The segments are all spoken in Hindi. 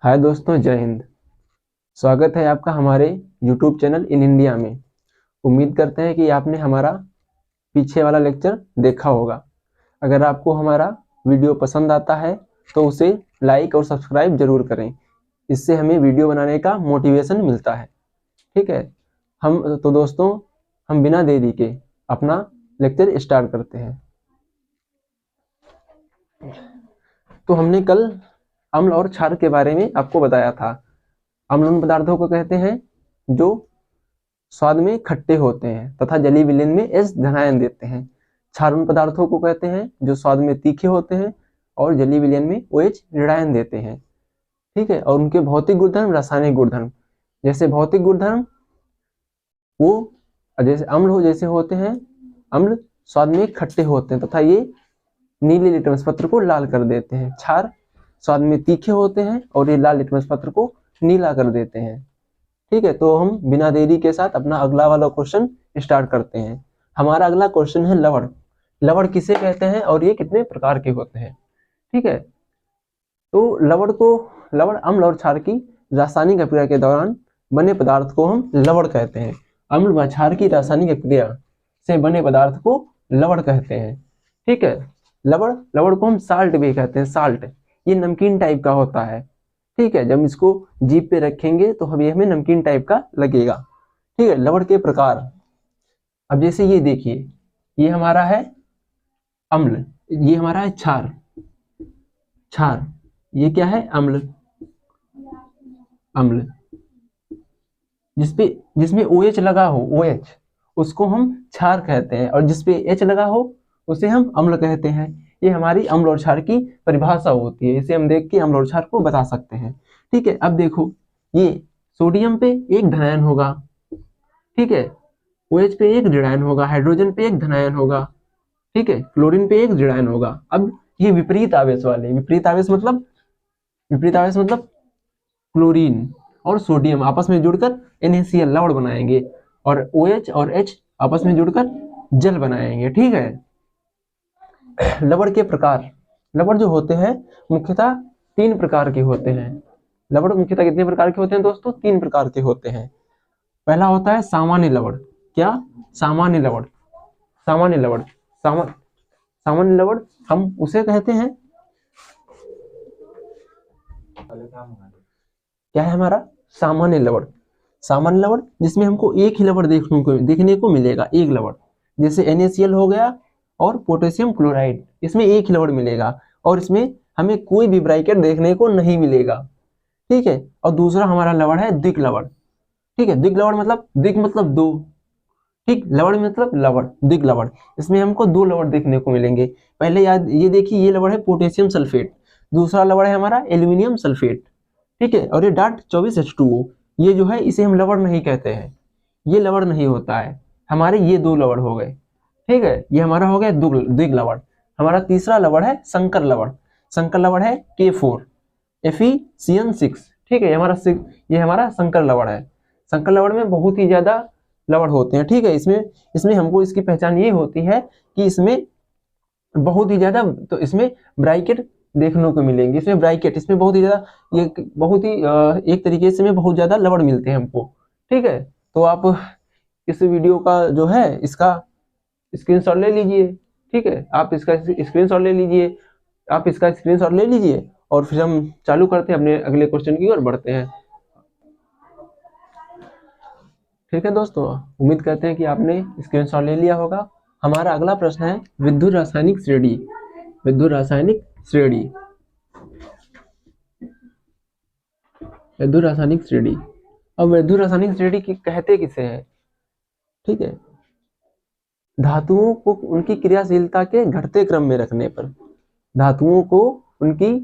हाय दोस्तों, जय हिंद। स्वागत है आपका हमारे YouTube चैनल इन इंडिया में। उम्मीद करते हैं कि आपने हमारा पीछे वाला लेक्चर देखा होगा। अगर आपको हमारा वीडियो पसंद आता है तो उसे लाइक और सब्सक्राइब जरूर करें। इससे हमें वीडियो बनाने का मोटिवेशन मिलता है। ठीक है, दोस्तों हम बिना देरी के अपना लेक्चर स्टार्ट करते हैं। तो हमने कल अम्ल और क्षार के बारे में आपको बताया था। अम्ल उन पदार्थों को कहते हैं जो स्वाद में खट्टे होते हैं तथा जलीय विलयन में एच धनायन देते हैं। क्षार उन पदार्थों को कहते हैं जो स्वाद में तीखे होते हैं और जलीय विलयन में OH ऋणायन देते हैं। ठीक है, और उनके भौतिक गुणधर्म, रासायनिक गुणधर्म। जैसे भौतिक गुणधर्म वो जैसे अम्ल हो जैसे होते हैं, अम्ल स्वाद में खट्टे होते हैं तथा ये नीले लिटमस पत्र को लाल कर देते हैं। क्षार स्वाद में तीखे होते हैं और ये लाल लिटमस पत्र को नीला कर देते हैं। ठीक है, तो हम बिना देरी के साथ अपना अगला वाला क्वेश्चन स्टार्ट करते हैं। हमारा अगला क्वेश्चन है लवण। लवण किसे कहते हैं और ये कितने प्रकार के होते हैं। ठीक है, तो लवण अम्ल और क्षार की रासायनिक अभिक्रिया के दौरान बने पदार्थ को हम लवण कहते हैं। अम्ल व क्षार की रासायनिक अभिक्रिया से बने पदार्थ को लवण कहते हैं। ठीक है, लवण को हम साल्ट भी कहते हैं। साल्ट ये नमकीन टाइप का होता है। ठीक है, जब इसको जीभ पे रखेंगे तो हमें नमकीन टाइप का लगेगा। ठीक है, लवण के प्रकार। अब जैसे ये देखिए, ये हमारा है अम्ल, ये हमारा है क्षार। क्षार ये क्या है? अम्ल। अम्ल जिसमें OH लगा हो, OH उसको हम क्षार कहते हैं, और जिसपे H लगा हो उसे हम अम्ल कहते हैं। ये हमारी अम्ल और क्षार की परिभाषा होती है। इसे हम देख के अम्ल और क्षार को बता सकते हैं। ठीक है, अब देखो, ये सोडियम पे एक धनायन होगा। ठीक है, OH पे एक ऋणायन होगा, हाइड्रोजन पे एक धनायन होगा। ठीक है, क्लोरीन पे एक ऋणायन होगा। अब ये विपरीत आवेश वाले, विपरीत आवेश मतलब क्लोरीन और सोडियम आपस में जुड़कर NaCl लवण बनाएंगे, और OH और H आपस में जुड़कर जल बनाएंगे। ठीक है, लवण के प्रकार। लवण जो होते हैं मुख्यतः 3 प्रकार के होते हैं। लवण मुख्यतः कितने प्रकार के होते हैं दोस्तों? 3 प्रकार के होते हैं। पहला होता है सामान्य लवण। क्या? सामान्य लवण। सामान्य लवण सामान्य लवण हम उसे कहते हैं, क्या है हमारा? सामान्य लवण। सामान्य लवण जिसमें हमको एक ही लवण देखने को मिलेगा, एक लवण। जैसे NaCl हो गया और पोटेशियम क्लोराइड, इसमें एक ही लवण मिलेगा और इसमें हमें कोई भी ब्रैकेट देखने को नहीं मिलेगा। ठीक है, और दूसरा हमारा लवण है द्विक लवण। ठीक है, द्विक लवण मतलब द्विक मतलब 2। ठीक, लवण मतलब लवण, द्विक लवण। इसमें हमको 2 लवण देखने को मिलेंगे। पहले ये देखिए, ये लवण है पोटेशियम सल्फेट, दूसरा लवण है हमारा एल्यूमिनियम सल्फेट। ठीक है, और ये DAT24H2O, ये जो है इसे हम लवण नहीं कहते हैं, ये लवण नहीं होता है। हमारे ये 2 लवण हो गए। ठीक है, ये हमारा हो गया द्विक लवण। हमारा तीसरा लवण है संकर लवण। संकर लवण है K4 FeCN6। ठीक है, ये हमारा संकर लवण है। संकर लवण में बहुत ही ज्यादा लवण होते हैं। ठीक है, इसमें हमको इसकी पहचान ये होती है कि इसमें बहुत ही ज्यादा, तो इसमें ब्रैकेट देखने को मिलेंगे। इसमें ब्रैकेट, इसमें बहुत ही ज्यादा, ये बहुत ही एक तरीके से में बहुत ज्यादा लवण मिलते हैं हमको। ठीक है, तो आप इस वीडियो का जो है इसका स्क्रीनशॉट ले लीजिए। ठीक है, आप इसका स्क्रीनशॉट ले लीजिए और फिर हम चालू करते हैं, अपने अगले क्वेश्चन की ओर बढ़ते हैं। ठीक है दोस्तों, उम्मीद करते हैं कि आपने स्क्रीनशॉट ले लिया होगा। हमारा अगला प्रश्न है विद्युत रासायनिक श्रेणी। विद्युत रासायनिक श्रेणी। विद्युत रासायनिक श्रेणी। अब विद्युत रासायनिक श्रेणी की कहते किसे हैं? ठीक है, धातुओं को उनकी क्रियाशीलता के घटते क्रम में रखने पर, धातुओं को उनकी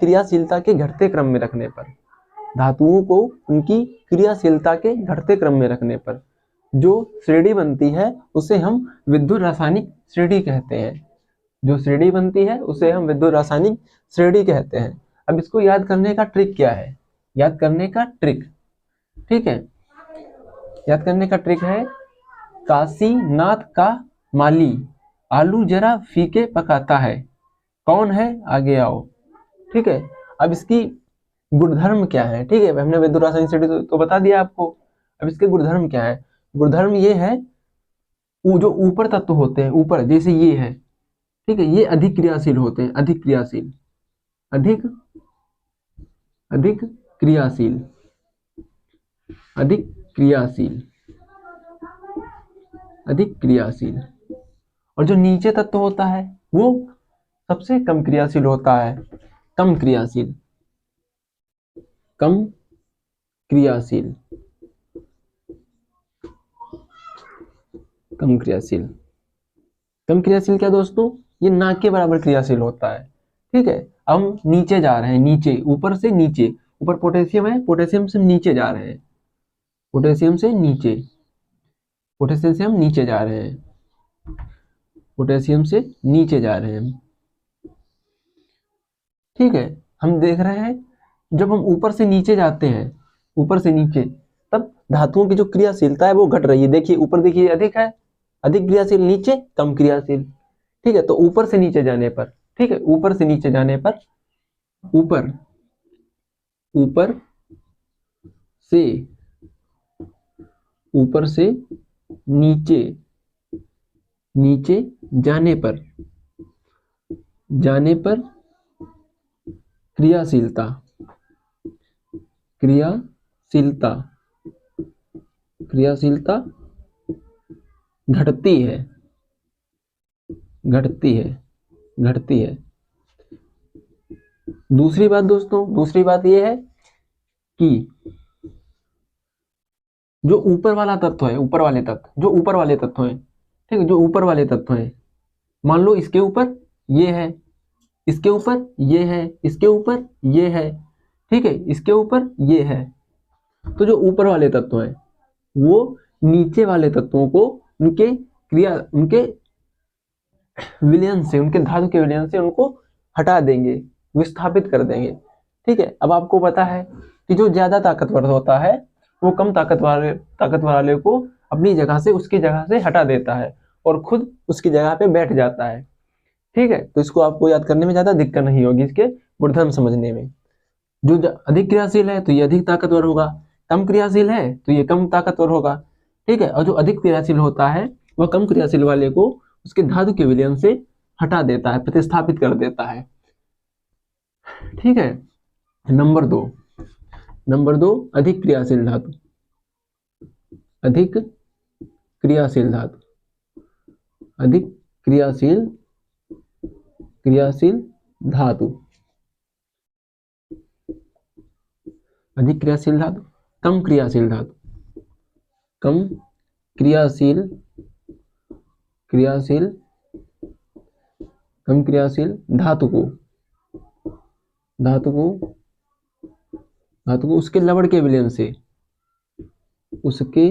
क्रियाशीलता के घटते क्रम में रखने पर, धातुओं को उनकी क्रियाशीलता के घटते क्रम में रखने पर जो श्रेणी बनती है उसे हम विद्युत रासायनिक श्रेणी कहते हैं। जो श्रेणी बनती है उसे हम विद्युत रासायनिक श्रेणी कहते हैं। अब इसको याद करने का ट्रिक क्या है? याद करने का ट्रिक, ठीक है, याद करने का ट्रिक है, काशीनाथ का माली आलू जरा फीके पकाता है, कौन है? आगे आओ। ठीक है। अब इसकी गुणधर्म क्या है, ठीक है, हमने विद्युत रासायनिक श्रेणी तो बता दिया आपको। अब इसके गुणधर्म क्या है, गुणधर्म ये है, वो जो ऊपर तत्व होते हैं, ऊपर जैसे ये है, ठीक है, ये अधिक क्रियाशील होते हैं, अधिक क्रियाशील, अधिक अधिक क्रियाशील, अधिक क्रियाशील, अधिक क्रियाशील। और जो नीचे तत्व होता है वो सबसे कम क्रियाशील होता है, कम क्रियाशील, कम क्रियाशील, कम क्रियाशील। कम क्रियाशील क्या दोस्तों, ये ना के बराबर क्रियाशील होता है, ठीक है। हम नीचे जा रहे हैं, नीचे, ऊपर से नीचे, ऊपर पोटेशियम है, पोटेशियम से नीचे जा रहे हैं, पोटेशियम से नीचे, पोटेशियम से हम नीचे जा रहे हैं, पोटेशियम से नीचे जा रहे हैं, ठीक है। हम देख रहे हैं जब हम ऊपर से नीचे जाते हैं, ऊपर से नीचे, तब धातुओं की जो क्रियाशीलता है वो घट रही है। देखिए ऊपर, देखिए अधिक है, अधिक क्रियाशील, नीचे कम क्रियाशील, ठीक है। तो ऊपर से नीचे जाने पर, ठीक है, ऊपर से नीचे जाने पर, ऊपर, ऊपर से, ऊपर से नीचे, नीचे जाने पर, जाने पर क्रियाशीलता, क्रियाशीलता, क्रियाशीलता घटती है, घटती है, घटती है। दूसरी बात दोस्तों, दूसरी बात यह है कि जो ऊपर वाला तत्व है, ऊपर वाले तत्व, जो ऊपर वाले तत्व हैं, ठीक है, जो ऊपर वाले तत्व हैं, मान लो इसके ऊपर ये है, इसके ऊपर ये है, इसके ऊपर ये है, ठीक है, इसके ऊपर ये है। तो जो ऊपर वाले तत्व हैं वो नीचे वाले तत्वों को उनके क्रिया, उनके विलयन से, उनके धातु के विलयन से उनको हटा देंगे, विस्थापित कर देंगे, ठीक है। अब आपको पता है कि जो ज्यादा ताकतवर होता है वो कम ताकत वाले को अपनी जगह से, उसकी जगह से हटा देता है और खुद उसकी जगह पे बैठ जाता है, ठीक है। तो इसको आपको याद करने में ज्यादा दिक्कत नहीं होगी, इसके गुणधर्म समझने में। जो अधिक क्रियाशील है तो ये अधिक ताकतवर होगा, कम क्रियाशील है तो ये कम ताकतवर होगा, ठीक है। और जो अधिक क्रियाशील होता है वह कम क्रियाशील वाले को उसके धातु के विलयन से हटा देता है, प्रतिस्थापित कर देता है, ठीक है। नंबर दो, नंबर दो, अधिक क्रियाशील धातु, अधिक क्रियाशील धातु, अधिक क्रियाशील, क्रियाशील धातु, अधिक क्रियाशील धातु, कम क्रियाशील धातु, कम क्रियाशील, क्रियाशील, कम क्रियाशील धातु को, धातु को, धातु को उसके लवण के विलयन से, उसके,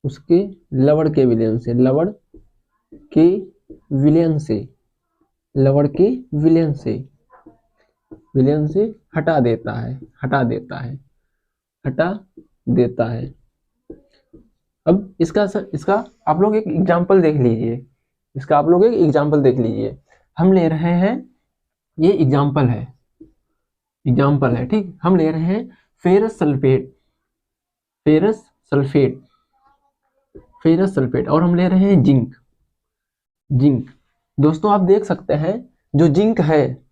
उसके लवण के विलयन से, लवण के विलयन से, लवण के विलयन से, विलयन से हटा देता है, हटा देता है, हटा देता है। अब इसका आप लोग एक एग्जाम्पल देख लीजिए, इसका आप लोग एक एग्जाम्पल देख लीजिए। हम ले रहे हैं, ये एग्जाम्पल है, एग्जाम्पल है, ठीक। हम ले रहे हैं ferrous sulphate, ferrous sulphate, ferrous sulphate, और हम ले रहे हैं जिंक, जिंक। दोस्तों आप देख सकते हैं जो जिंक है,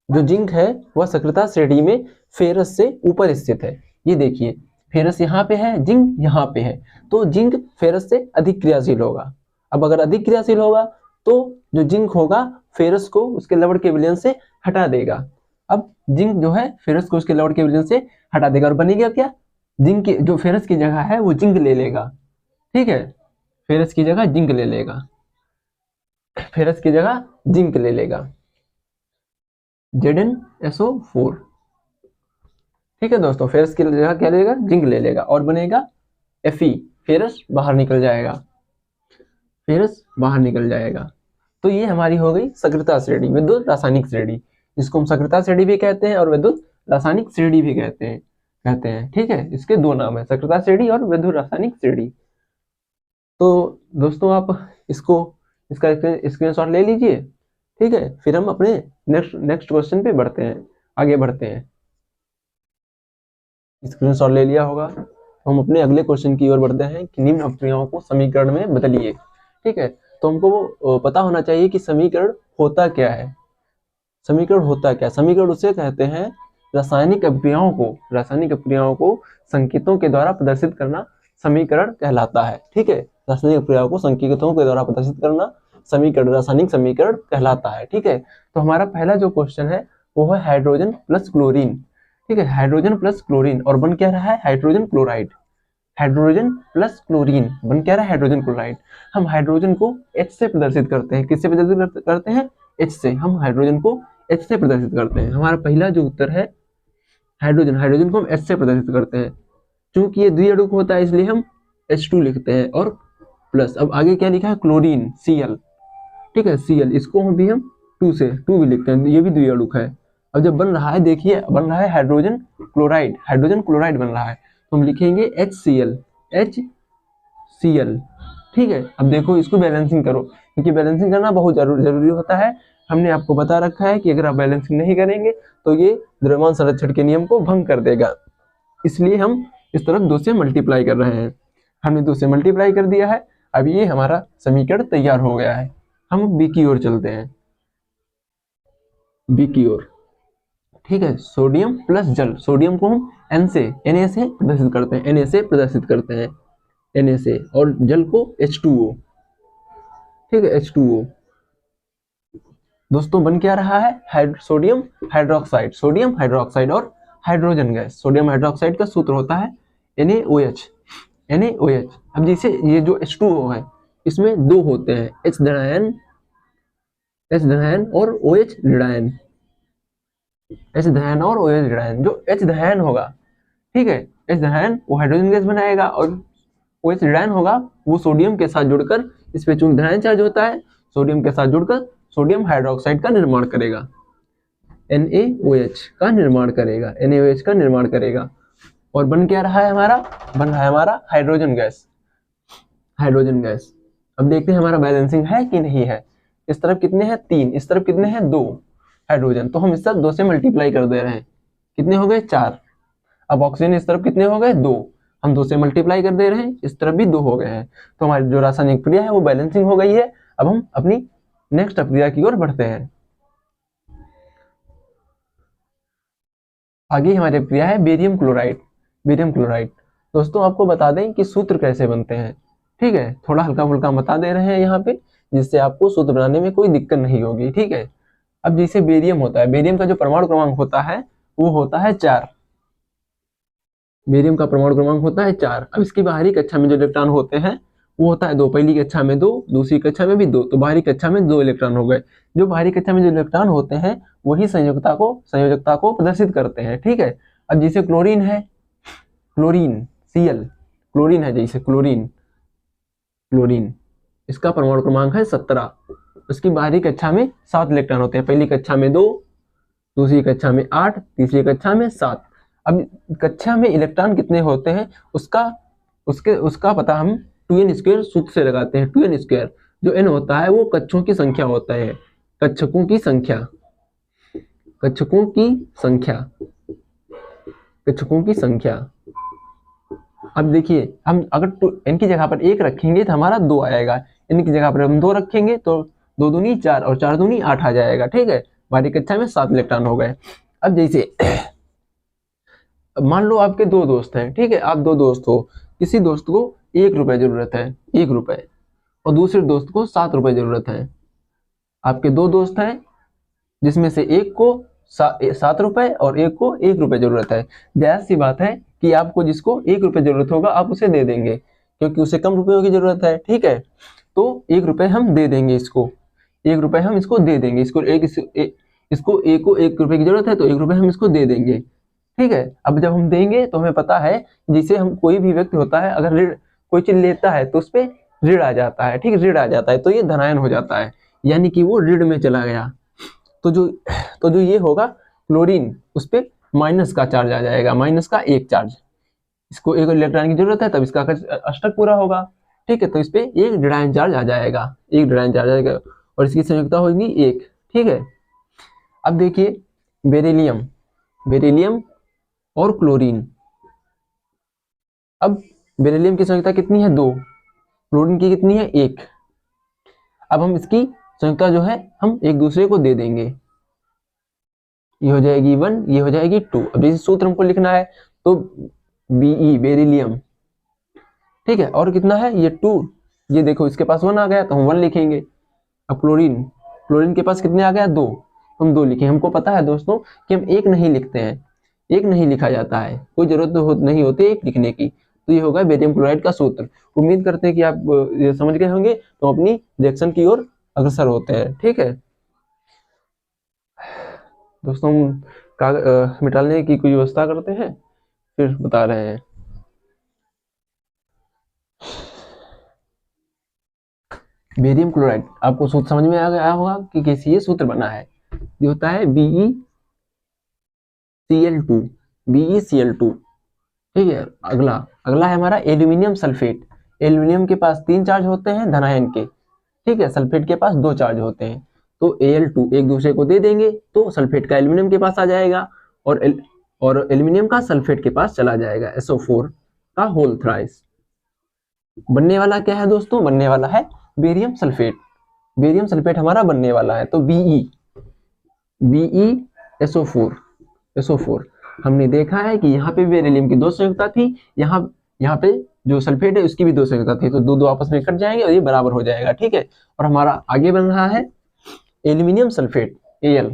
जो जिंक है वह सक्रियता श्रेणी में फेरस से ऊपर स्थित है। ये देखिए फेरस यहाँ पे है, जिंक यहाँ पे है, तो जिंक फेरस से अधिक क्रियाशील होगा। अब अगर अधिक क्रियाशील होगा तो जो जिंक होगा फेरस को उसके लवण के विलयन से हटा देगा। अब जिंक जो है फेरस को उसके लवण के विलयन से हटा देगा और बनेगा क्या, जिंक की जो फेरस की जगह है वो जिंक ले लेगा, ठीक है, फेरस की जगह जिंक ले लेगा, फेरस की जगह जिंक ले लेगा, ZnSO4, ठीक है दोस्तों। फेरस की जगह क्या लेगा, जिंक ले लेगा और बनेगा Fe, फेरस बाहर निकल जाएगा, फेरस बाहर निकल जाएगा। तो ये हमारी हो गई सक्रियता श्रेणी, विद्युत रासायनिक श्रेणी, जिसको हम सक्रियता श्रेणी भी कहते हैं और विद्युत रासायनिक श्रेणी भी कहते हैं, ठीक है। इसके दो नाम है, सक्रियता श्रेणी और विद्युत रासायनिक श्रेणी। तो दोस्तों आप इसको, इसका स्क्रीनशॉट ले लीजिए ठीक है, फिर हम अपने नेक्स्ट क्वेश्चन पे बढ़ते हैं, आगे बढ़ते हैं। स्क्रीनशॉट ले लिया होगा, तो हम अपने अगले क्वेश्चन की ओर बढ़ते हैं कि निम्न अपक्रियाओं को समीकरण में बदलिए। ठीक है, तो हमको पता होना चाहिए कि समीकरण होता क्या है। समीकरण होता क्या, समीकरण उसे कहते हैं रासायनिक अपक्रियाओं को संकेतों के द्वारा प्रदर्शित करना समीकरण कहलाता है। ठीक है, रासायनिक अपक्रियाओं को संकेतों के द्वारा प्रदर्शित करना समीकरण, रासायनिक समीकरण कहलाता है। ठीक है, तो हमारा पहला जो क्वेश्चन है वो है हाइड्रोजन प्लस क्लोरीन। ठीक है, हाइड्रोजन प्लस क्लोरीन और बन क्या रहा है hydrogen chloride. Hydrogen plus chlorine बन क्या रहा है हाइड्रोजन क्लोराइड। हम हाइड्रोजन को H से प्रदर्शित करते हैं, किससे प्रदर्शित करते हैं, H से। हम हाइड्रोजन को H से प्रदर्शित करते हैं। हमारा पहला जो उत्तर है हाइड्रोजन को हम H से प्रदर्शित करते हैं। चूंकि ये द्विअणुक होता है इसलिए हम H2 लिखते हैं और प्लस। अब आगे क्या लिखा है क्लोरीन Cl। ठीक है, Cl इसको भी हम 2 भी लिखते हैं, ये भी द्विअणुक है। अब जब बन रहा है, देखिए बन रहा है हाइड्रोजन क्लोराइड बन रहा है, तो हम लिखेंगे HCl। ठीक है, अब देखो इसको बैलेंसिंग करो, क्योंकि बैलेंसिंग करना बहुत जरूरी होता है। हमने आपको बता रखा है कि अगर आप बैलेंसिंग नहीं करेंगे तो ये द्रव्यमान संरक्षण के नियम को भंग कर देगा, इसलिए हम इस तरफ 2 से मल्टीप्लाई कर रहे हैं। हमने 2 से मल्टीप्लाई कर दिया है, अब ये हमारा समीकरण तैयार हो गया है। हम बी की ओर चलते हैं, बी की ओर। ठीक है, सोडियम प्लस जल, सोडियम को हम Na से प्रदर्शित करते हैं, Na से प्रदर्शित करते हैं, Na से, और जल को H2O। ठीक है, H2O दोस्तों बन क्या रहा है सोडियम हाइड्रोक्साइड और हाइड्रोजन गैस। सोडियम हाइड्रोक्साइड का सूत्र होता है NaOH। अब जैसे ये जो H2O है इसमें 2 होते हैं, H धनायन और OH ऋणायन। जो H धनायन होगा, ठीक है, H धनायन वो हाइड्रोजन गैस बनाएगा और OH ऋणायन होगा वो सोडियम के साथ जुड़कर, इस पे चूंकि धनायन चार्ज होता है, सोडियम के साथ जुड़कर सोडियम हाइड्रोक्साइड का निर्माण करेगा, NaOH का निर्माण करेगा। और बन क्या रहा है हमारा, हाइड्रोजन गैस। अब देखते हैं हमारा बैलेंसिंग है कि नहीं है। इस तरफ कितने हैं 3, इस तरफ कितने हैं 2 हाइड्रोजन, तो हम इस तरफ 2 से मल्टीप्लाई कर दे रहे हैं, कितने हो गए 4। अब ऑक्सीजन इस तरफ कितने हो गए 2, हम 2 से मल्टीप्लाई कर दे रहे हैं, इस तरफ भी 2 हो गए हैं, तो हमारी जो रासायनिक क्रिया है वो बैलेंसिंग हो गई है। अब हम अपनी नेक्स्ट क्रिया की ओर बढ़ते हैं। आगे हमारी क्रिया है बेरियम क्लोराइड। दोस्तों आपको बता दें कि सूत्र कैसे बनते हैं। ठीक है, थोड़ा हल्का फुल्का बता दे रहे हैं यहाँ पे, जिससे आपको सूत्र बनाने में कोई दिक्कत नहीं होगी। ठीक है, अब जैसे बेरियम होता है, बेरियम का जो परमाणु क्रमांक होता है वो होता है 4। बेरियम का परमाणु क्रमांक होता है 4। अब इसकी बाहरी कक्षा में जो इलेक्ट्रॉन होते हैं वो होता है 2, पहली कक्षा में 2, दूसरी कक्षा में भी 2, तो बाहरी कक्षा में 2 इलेक्ट्रॉन हो गए। जो बाहरी कक्षा में जो इलेक्ट्रॉन होते हैं वही संयोजकता को प्रदर्शित करते हैं। ठीक है, अब जैसे क्लोरीन है, Cl क्लोरीन है, जैसे क्लोरीन इसका परमाणु क्रमांक है 17। उसकी बाहरी कक्षा में 7 इलेक्ट्रॉन होते हैं, पहली कक्षा में 2, दूसरी कक्षा में 8, तीसरी कक्षा में 7। अब कक्षा में इलेक्ट्रॉन कितने होते हैं उसका पता हम 2n² सूत्र से लगाते हैं। 2n², जो n होता है वो कक्षों की संख्या होता है, कक्षकों की संख्या। अब देखिए, हम अगर n की जगह पर 1 रखेंगे तो हमारा 2 आएगा, n की जगह पर हम 2 रखेंगे तो 2 दूनी 4 और 4 दूनी 8 आ जाएगा। ठीक है, बाहरी कक्षा में 7 इलेक्ट्रॉन हो गए। अब जैसे मान लो आपके 2 दोस्त हैं, ठीक है, आप 2 दोस्त हो, किसी दोस्त को 1 रुपए जरूरत है, 1 रुपए, और दूसरे दोस्त को 7 रुपए जरूरत है। आपके 2 दोस्त हैं जिसमें से एक को 7 रुपए और एक को 1 रुपए जरूरत है। जायज सी बात है कि आपको जिसको 1 रुपए जरूरत होगा आप उसे दे देंगे, क्योंकि उसे कम रुपयों की जरूरत है। ठीक है, तो 1 रुपए हम दे देंगे, इसको 1 रुपए हम इसको दे देंगे, इसको एक को 1 रुपए की जरूरत है तो 1 रुपए हम इसको दे देंगे। ठीक है, अब जब हम देंगे तो हमें पता है जिसे हम, कोई भी व्यक्ति होता है अगर ऋण कोई चीज लेता है तो उस पर ऋण आ जाता है। ठीक है, ऋण आ जाता है तो ये धनायन हो जाता है, यानी कि वो ऋण में चला गया। तो जो ये होगा क्लोरीन, उस पर माइनस का चार्ज आ जाएगा, माइनस का 1 चार्ज। इसको 1 इलेक्ट्रॉन की जरूरत है तब इसका अष्टक पूरा होगा। ठीक है, तो इस पे 1 ऋणायन चार्ज आ जाएगा, और इसकी संयुक्ता होगी 1। ठीक है। अब देखिए बेरिलियम, बेरिलियम और क्लोरीन। अब बेरिलियम की संयुक्ता कितनी है 2, क्लोरीन की कितनी है 1। अब हम इसकी संयुक्ता जो है हम एक दूसरे को दे देंगे, ये हो जाएगी 1, ये हो जाएगी 2। अब इस सूत्र हमको लिखना है तो Be बेरिलियम, ठीक है, और कितना है ये 2, ये देखो इसके पास 1 आ गया तो हम 1 लिखेंगे। अब क्लोरीन, क्लोरीन के पास कितने आ गया 2, हम 2 लिखें। हमको पता है दोस्तों कि हम एक नहीं लिखते हैं, एक नहीं लिखा जाता है, कोई जरूरत नहीं होती एक लिखने की। तो ये होगा बेरियम क्लोराइड का सूत्र। उम्मीद करते हैं कि आप ये समझ गए होंगे, तो अपनी रिएक्शन की ओर अग्रसर होते हैं। ठीक है दोस्तों, हम मिटाने की कोई व्यवस्था करते हैं फिर बता रहे हैं। बेरियम क्लोराइड आपको सूत्र समझ में आ गया होगा कि कैसे ये सूत्र बना है। ये होता है BeCl2, BeCl2। ठीक है, अगला अगला है हमारा एल्यूमिनियम सल्फेट। एल्यूमिनियम के पास 3 चार्ज होते हैं धनायन के, ठीक है, सल्फेट के पास 2 चार्ज होते हैं। तो Al2 एक दूसरे को दे देंगे तो सल्फेट का एल्यूमिनियम के पास आ जाएगा और एल्यूमिनियम का सल्फेट के पास चला जाएगा, SO4 का होल थ्राइस। बनने वाला क्या है दोस्तों, बनने वाला है बेरियम सल्फेट। बेरियम सल्फेट हमारा बनने वाला है तो BeSO4। हमने देखा है कि यहाँ पे बेरिलियम की 2 संयुक्ता थी, यहाँ पे जो सल्फेट है उसकी भी 2 संयुक्ता थी, तो दो आपस में कट जाएंगे और ये बराबर हो जाएगा। ठीक है, और हमारा आगे बन रहा है aluminium sulphate, Al,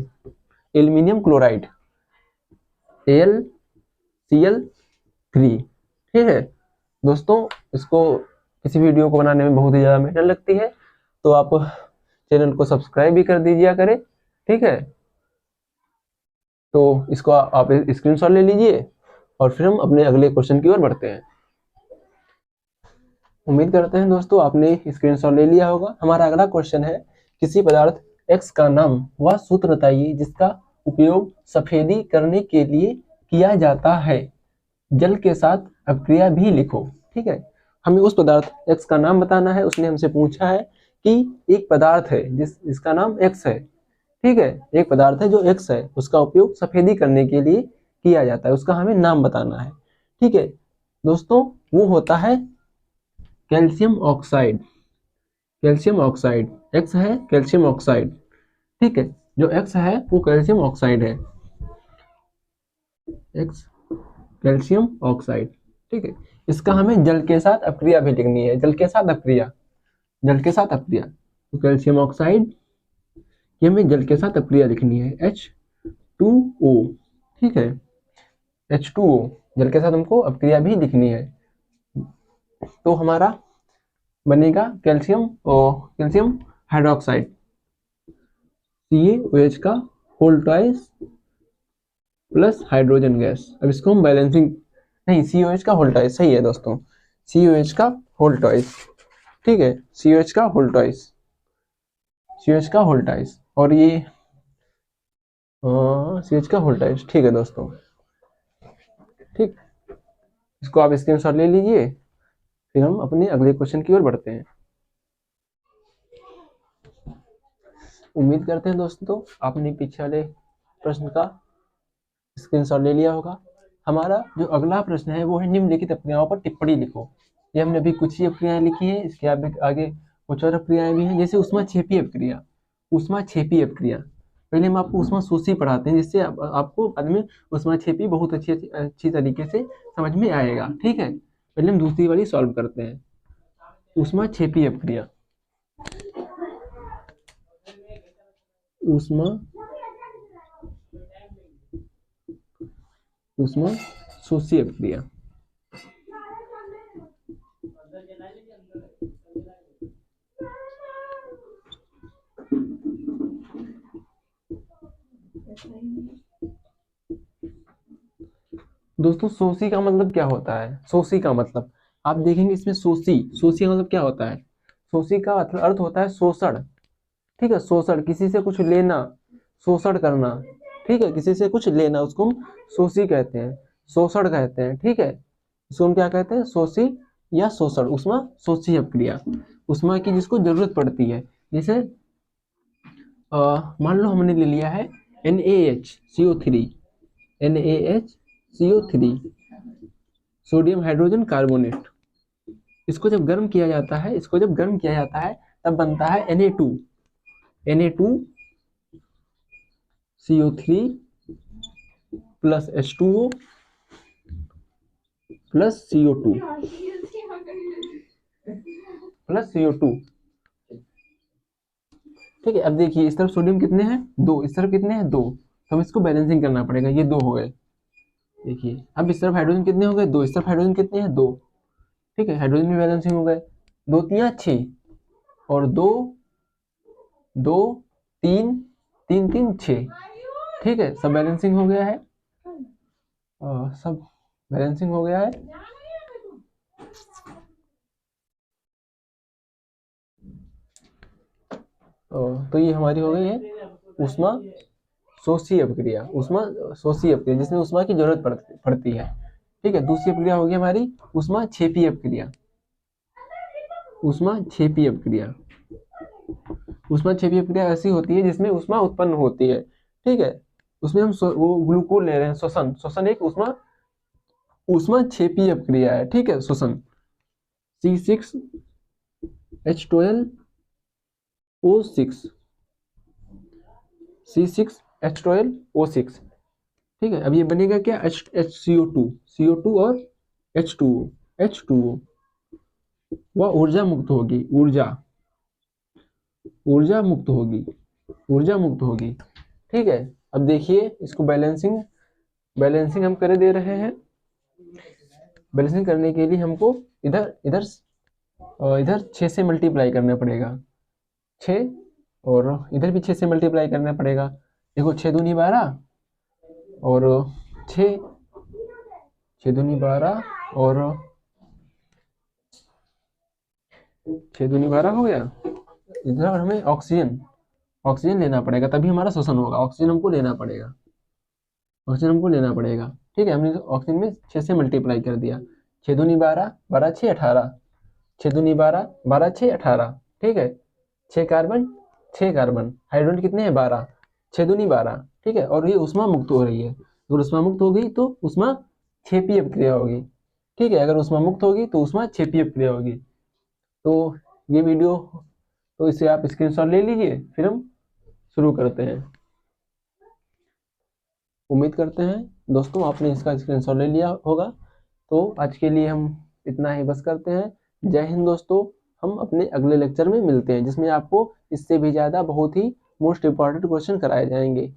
aluminium chloride, AlCl3। ठीक है दोस्तों, इसको किसी वीडियो को बनाने में बहुत ही ज्यादा मेहनत लगती है, तो आप चैनल को सब्सक्राइब भी कर दीजिए करें। ठीक है, तो इसको आप स्क्रीनशॉट ले लीजिए और फिर हम अपने अगले क्वेश्चन की ओर बढ़ते हैं। उम्मीद करते हैं दोस्तों आपने स्क्रीनशॉट ले लिया होगा। हमारा अगला क्वेश्चन है, किसी पदार्थ X का नाम वह सूत्र बताइए जिसका उपयोग सफेदी करने के लिए किया जाता है, जल के साथ अपक्रिया भी लिखो। ठीक है, हमें उस पदार्थ X का नाम बताना है। उसने हमसे पूछा है कि एक पदार्थ है जिसका नाम X है। ठीक है, एक पदार्थ है जो X है, उसका उपयोग सफेदी करने के लिए किया जाता है, उसका हमें नाम बताना है। ठीक है दोस्तों, वो होता है calcium oxide. Calcium oxide X है, कैल्शियम ऑक्साइड। ठीक है, जो X है वो कैल्शियम ऑक्साइड है, X कैल्शियम ऑक्साइड। ठीक है, इसका हमें जल के साथ अपक्रिया भी लिखनी है, जल के साथ अपक्रिया, जल के साथ अपक्रिया। तो कैल्शियम ऑक्साइड ये हमें जल के साथ अपक्रिया लिखनी है, H2O। ठीक है, H2O जल के साथ हमको अपक्रिया भी लिखनी है। तो हमारा बनेगा कैल्शियम कैल्शियम हाइड्रोक्साइड, CaOH का whole twice plus hydrogen gas. अब इसको हम बैलेंसिंग, नहीं CaOH का होल ट्वाइस, सही है दोस्तों, CaOH का होल ट्वाइस। ठीक है, CaOH का होल ट्वाइस, CaOH का होल ट्वाइस, और ये CH का होल ट्वाइस। ठीक है दोस्तों, ठीक, इसको आप स्क्रीनशॉट ले लीजिए, फिर हम अपने अगले क्वेश्चन की ओर बढ़ते हैं। उम्मीद करते हैं दोस्तों आपने पीछे वाले प्रश्न का स्क्रीनशॉट ले लिया होगा। हमारा जो अगला प्रश्न है वो है निम्नलिखित अपक्रियाओं पर टिप्पणी लिखो। ये हमने अभी कुछ ही अपक्रियाएं लिखी है, इसके आगे कुछ और अपक्रियाएं भी हैं, जैसे ऊष्माक्षेपी अपक्रिया। ऊष्माक्षेपी अपक्रिया, पहले हम आपको ऊष्माशोषी पढ़ाते हैं, जिससे आपको बाद में ऊष्माक्षेपी बहुत अच्छी तरीके से समझ में आएगा। ठीक है, पहले हम दूसरी वाली सॉल्व करते हैं। ऊष्माक्षेपी अपक्रिया, ऊष्माशोषी अपक्रिया। दोस्तों शोषी का मतलब क्या होता है, शोषी का मतलब आप देखेंगे इसमें शोषी का मतलब क्या होता है। शोषी का अर्थ होता है शोषण। ठीक है, शोषण, किसी से कुछ लेना, शोषण करना। ठीक है, किसी से कुछ लेना, उसको हम शोषी कहते हैं, शोषण कहते हैं। ठीक है, इसको हम क्या कहते हैं, शोषी या शोषण। ऊष्माशोषी अपक्रिया, ऊष्मा की जिसको जरूरत पड़ती है, जैसे मान लो हमने ले लिया है NaHCO3, NaHCO3, sodium hydrogen carbonate. इसको जब गर्म किया जाता है, इसको जब गर्म किया जाता है तब बनता है Na2CO3 plus H2O plus CO2 plus CO2। ठीक है, अब देखिए इस तरफ सोडियम कितने हैं, 2, इस तरफ कितने हैं, 2, तो हम इसको बैलेंसिंग करना पड़ेगा, ये 2 हो गए। देखिए अब इस तरफ हाइड्रोजन कितने हो गए, 2, इस तरफ हाइड्रोजन कितने हैं, 2। ठीक है, हाइड्रोजन भी बैलेंसिंग हो गए, 2 3 6 और 2 2 3 3 3 6। ठीक है, सब बैलेंसिंग हो गया है, सब बैलेंसिंग हो गया है। तो ये हमारी हो गई है ऊष्मा शोषी अपक्रिया, ऊष्मा शोषी अपक्रिया जिसमें ऊष्मा की जरूरत पड़ती है। ठीक है, दूसरी अपक्रिया होगी हमारी ऊष्मा क्षेपी अपक्रिया, ऊष्मा क्षेपी अपक्रिया। ऊष्मा क्षेपी अपक्रिया ऐसी होती है जिसमें ऊष्मा उत्पन्न होती है। ठीक है, उसमें हम वो ग्लूकोज ले रहे हैं, श्वसन, श्वसन एक ऊष्मा क्षेपी अपक्रिया है। ठीक है, श्वसन C6H12O6, C6H12O6। ठीक है, अब ये बनेगा क्या, HCO2 और H2O, वह ऊर्जा मुक्त होगी, ऊर्जा मुक्त होगी। ठीक है, अब देखिए इसको बैलेंसिंग हम कर दे रहे हैं। बैलेंसिंग करने के लिए हमको इधर 6 से मल्टीप्लाई करना पड़ेगा, 6, और इधर भी 6 से मल्टीप्लाई करना पड़ेगा। देखो 6 दूनी 12 और 6 दूनी 12 और 6 दूनी 12 हो गया। इधर हमें ऑक्सीजन लेना पड़ेगा, तभी हमारा शोषण होगा। ऑक्सीजन हमको लेना पड़ेगा। ठीक है, हमने ऑक्सीजन में 6 से मल्टीप्लाई कर दिया, 6 दूनी 12, 12 6 18, 6 दूनी 12, 12 6 18। ठीक है, 6 कार्बन, हाइड्रोजन कितने हैं, 12, 6 दूनी 12। ठीक है, और ये ऊष्मा मुक्त हो रही है। अगर ऊष्मा मुक्त हो गई तो ऊष्मा क्षेपी अपक्रिया होगी। ठीक है, अगर ऊष्मा मुक्त होगी तो ऊष्मा क्षेपी अपक्रिया होगी। तो ये वीडियो, तो इसे आप स्क्रीनशॉट ले लीजिए, फिर हम शुरू करते हैं। उम्मीद करते हैं दोस्तों आपने इसका स्क्रीनशॉट ले लिया होगा। तो आज के लिए हम इतना ही बस करते हैं। जय हिंद दोस्तों, हम अपने अगले लेक्चर में मिलते हैं जिसमें आपको इससे भी ज़्यादा बहुत ही मोस्ट इम्पॉर्टेंट क्वेश्चन कराए जाएंगे।